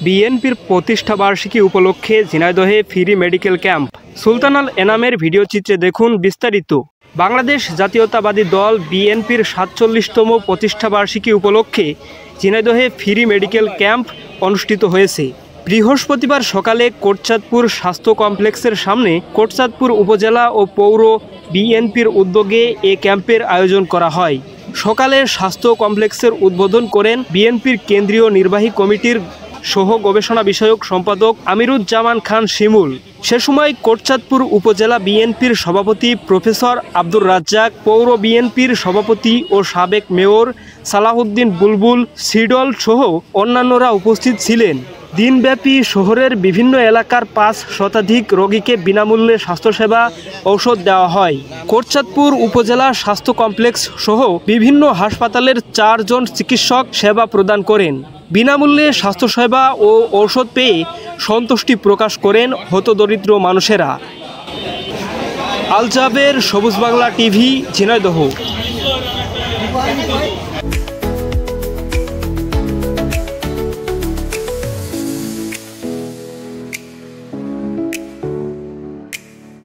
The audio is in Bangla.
বিএনপির প্রতিষ্ঠাবার্ষিকী উপলক্ষে ঝিনাইদহে ফ্রি মেডিকেল ক্যাম্প। সুলতান আল এনামের ভিডিও চিত্রে দেখুন বিস্তারিত। বাংলাদেশ জাতীয়তাবাদী দল বিএনপির ৪৭তম প্রতিষ্ঠাবার্ষিকী উপলক্ষে ঝিনাইদহে ফ্রি মেডিকেল ক্যাম্প অনুষ্ঠিত হয়েছে। বৃহস্পতিবার সকালে কোটচাঁদপুর স্বাস্থ্য কমপ্লেক্সের সামনে কোটচাঁদপুর উপজেলা ও পৌর বিএনপির উদ্যোগে এ ক্যাম্পের আয়োজন করা হয়। সকালে স্বাস্থ্য কমপ্লেক্সের উদ্বোধন করেন বিএনপির কেন্দ্রীয় নির্বাহী কমিটির সহ গবেষণা বিষয়ক সম্পাদক আমিরুজ্জামান খান শিমুল। সে সময় কোটচাঁদপুর উপজেলা বিএনপির সভাপতি প্রফেসর আব্দুর রাজ্জাক, পৌর বিএনপির সভাপতি ও সাবেক মেয়র সালাহউদ্দিন বুলবুল সিডল সহ অন্যান্যরা উপস্থিত ছিলেন। দিনব্যাপী শহরের বিভিন্ন এলাকার ৫ শতাধিক রোগীকে বিনামূল্যে স্বাস্থ্যসেবা ঔষধ দেওয়া হয়। কোটচাঁদপুর উপজেলা স্বাস্থ্য কমপ্লেক্স সহ বিভিন্ন হাসপাতালের ৪ জন চিকিৎসক সেবা প্রদান করেন। বিনামূল্যে স্বাস্থ্যসেবা ও ঔষধ পেয়ে সন্তুষ্টি প্রকাশ করেন হতদরিদ্র মানুষেরা। আল জাবের, সবুজ বাংলা টিভি, ঝিনাইদহ।